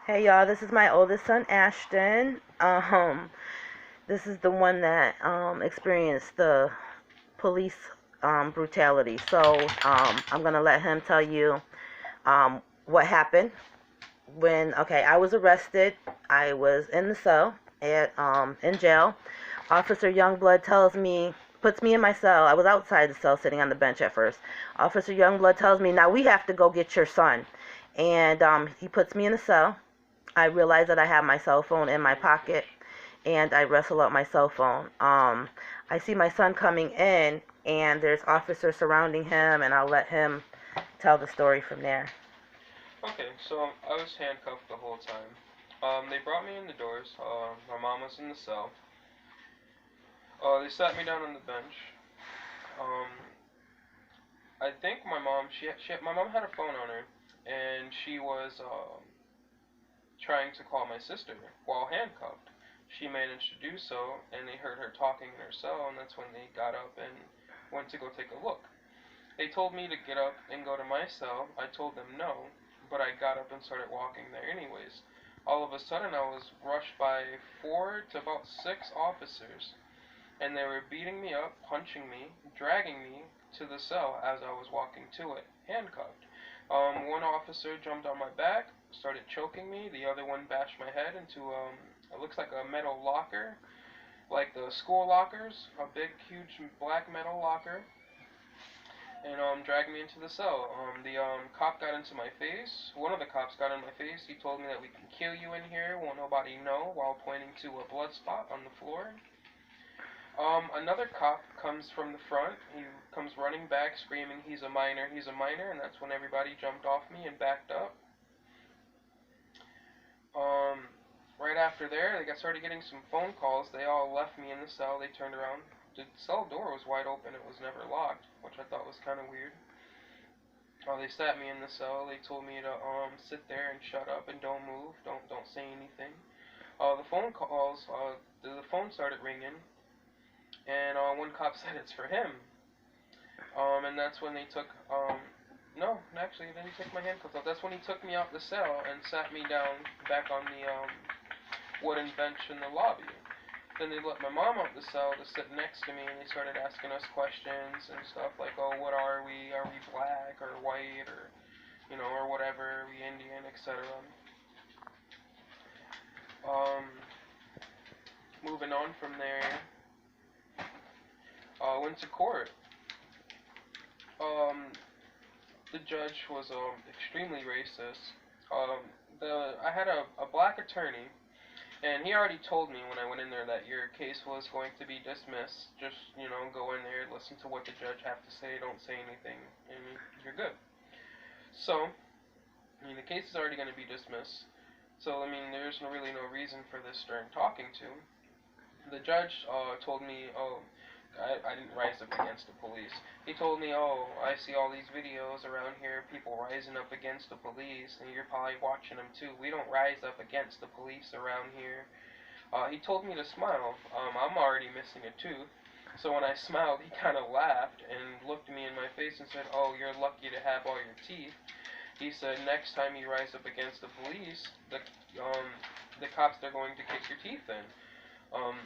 Hey y'all, this is my oldest son Ashton. This is the one that experienced the police brutality. So I'm gonna let him tell you what happened when. Okay, I was arrested. I was in the cell at in jail. Officer Youngblood puts me in my cell. I was outside the cell sitting on the bench at first. Officer Youngblood tells me, now we have to go get your son, and he puts me in the cell. I realize that I have my cell phone in my pocket, and I wrestle out my cell phone. I see my son coming in, and there's officers surrounding him, and I'll let him tell the story from there. Okay, so I was handcuffed the whole time. They brought me in the doors. My mom was in the cell. They sat me down on the bench. Um, I think my mom had a phone on her, and she was trying to call my sister while handcuffed. She managed to do so, and they heard her talking in her cell, and that's when they got up and went to go take a look. They told me to get up and go to my cell. I told them no, but I got up and started walking there anyways. All of a sudden, I was rushed by 4 to about 6 officers, and they were beating me up, punching me, dragging me to the cell as I was walking to it, handcuffed. One officer jumped on my back, started choking me. The other one bashed my head into it looks like a metal locker, like the school lockers, a big, huge black metal locker, and dragged me into the cell. The cop got into my face. One of the cops got in my face. He told me that we can kill you in here, won't nobody know, while pointing to a blood spot on the floor. Another cop comes from the front. He comes running back, screaming, he's a minor," and that's when everybody jumped off me and backed up. Um, right after there, they got started getting some phone calls. They all left me in the cell. They turned around. The cell door was wide open. It was never locked, which I thought was kind of weird. They sat me in the cell. They told me to sit there and shut up and don't move, don't say anything. The phone calls, the phone started ringing, and one cop said it's for him. And that's when they took no, actually, they didn't take my handcuffs off. That's when he took me out the cell and sat me down back on the wooden bench in the lobby. Then they let my mom out the cell to sit next to me, and they started asking us questions and stuff like, "Oh, what are we? Are we black or white or, or whatever? Are we Indian, etc." Um, moving on from there, went to court. Um, the judge was extremely racist. I had a black attorney, and he already told me when I went in there that your case was going to be dismissed. Just go in there, listen to what the judge have to say, don't say anything, and you're good. So, the case is already going to be dismissed. So there's really no reason for this stern talking to. The judge told me, oh, I didn't rise up against the police. He told me, oh, I see all these videos around here, people rising up against the police, and you're probably watching them too. We don't rise up against the police around here. He told me to smile. I'm already missing a tooth. So when I smiled, he kind of laughed and looked me in my face and said, oh, you're lucky to have all your teeth. He said, next time you rise up against the police, the cops, they're going to kick your teeth in. Um,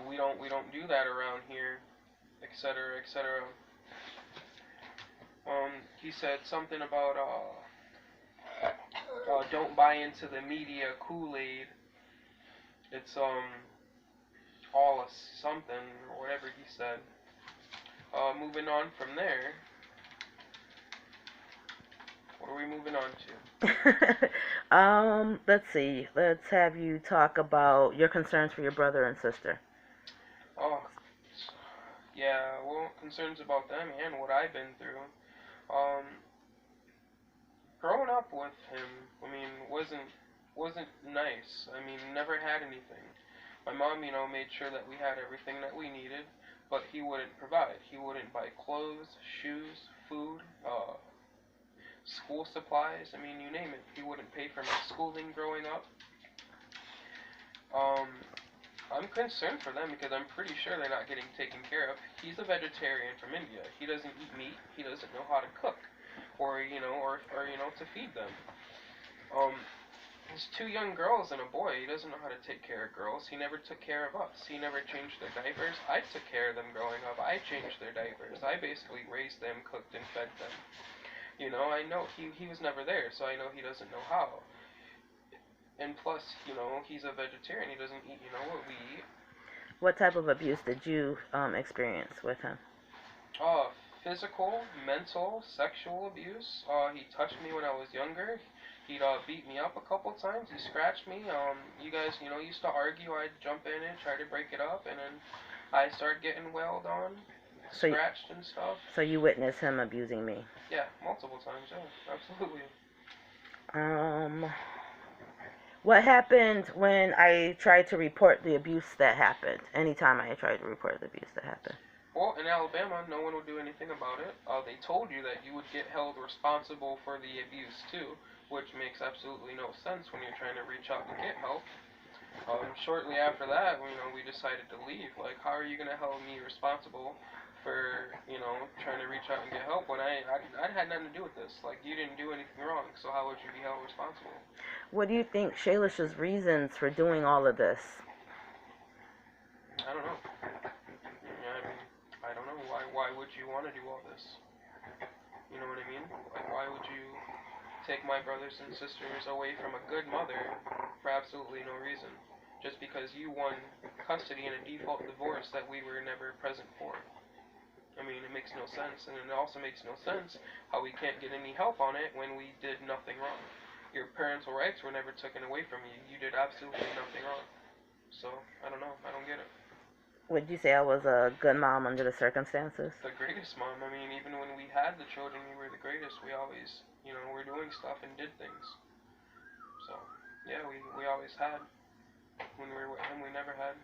we don't do that around here, etc., etc. He said something about don't buy into the media Kool-Aid. It's all a something or whatever he said. Moving on from there, what are we moving on to? Let's see. Let's have you talk about your concerns for your brother and sister. Oh, yeah. Well, concerns about them and what I've been through. Um, growing up with him, wasn't nice. Never had anything. My mom, made sure that we had everything that we needed, but he wouldn't provide. He wouldn't buy clothes, shoes, food, school supplies. You name it. He wouldn't pay for my schooling growing up. Um, I'm concerned for them because I'm pretty sure they're not getting taken care of. He's a vegetarian from India. He doesn't eat meat. He doesn't know how to cook, or to feed them. There's two young girls and a boy. He doesn't know how to take care of girls. He never took care of us. He never changed their diapers. I took care of them growing up. I changed their diapers. I basically raised them, cooked, and fed them. You know, I know he was never there, so I know he doesn't know how. And plus, you know, he's a vegetarian. He doesn't eat, you know, what we eat. What type of abuse did you experience with him? Physical, mental, sexual abuse. He touched me when I was younger. He'd beat me up a couple times. He scratched me. You guys, you know, used to argue. I'd jump in and try to break it up, and then I started getting wailed on, So, scratched and stuff. so you witnessed him abusing me? Yeah, multiple times. Yeah, absolutely. What happened when I tried to report the abuse that happened? Anytime I tried to report the abuse that happened. Well, in Alabama, no one would do anything about it. They told you that you would get held responsible for the abuse too, which makes absolutely no sense when you're trying to reach out and get help. Shortly after that, you know, we decided to leave. Like, how are you gonna hold me responsible for, you know, trying to reach out and get help when I had nothing to do with this? Like, you didn't do anything wrong, so how would you be held responsible? What do you think Shaylish's reasons for doing all of this? I don't know. Yeah, I mean, I don't know. Why would you want to do all this? You know what I mean? Like, why would you take my brothers and sisters away from a good mother for absolutely no reason? Just because you won custody in a default divorce that we were never present for. I mean, it makes no sense, and it also makes no sense how we can't get any help on it when we did nothing wrong. Your parental rights were never taken away from you. You did absolutely nothing wrong. So, I don't know. I don't get it. Would you say I was a good mom under the circumstances? The greatest mom. I mean, even when we had the children, we were the greatest. We always, you know, were doing stuff and did things. So, yeah, we always had. When we were with him, we never had.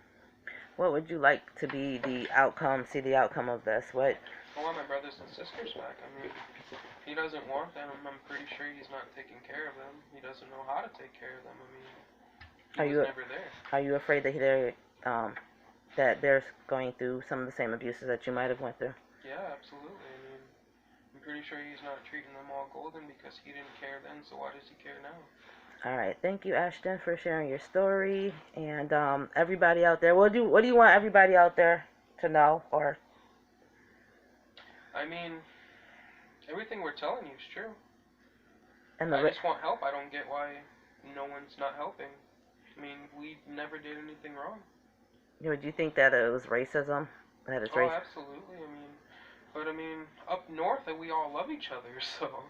What would you like to be the outcome, see the outcome of this? What? I want my brothers and sisters back. I mean, he doesn't want them. I'm pretty sure he's not taking care of them. He doesn't know how to take care of them. I mean, he was never there. Are you afraid that they're going through some of the same abuses that you might have went through? Yeah, absolutely. I mean, I'm pretty sure he's not treating them all golden because he didn't care then, so why does he care now? All right, thank you, Ashton, for sharing your story. And everybody out there, what do you want everybody out there to know? Or I mean, everything we're telling you is true. and I just want help. I don't get why no one's not helping. I mean, we never did anything wrong. Would you think that it was racism? That it's racism? Absolutely. I mean, up north, we all love each other, so.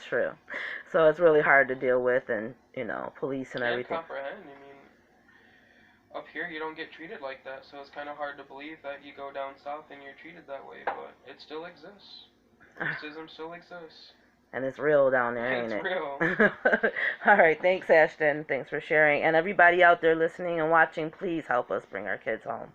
True. So it's really hard to deal with, and you know, police and everything. Can't comprehend. I mean, up here you don't get treated like that, so it's kind of hard to believe that you go down south and you're treated that way, but it still exists. Racism still exists. And it's real down there, ain't it? It's real. All right, thanks, Ashton. Thanks for sharing. And everybody out there listening and watching, please help us bring our kids home.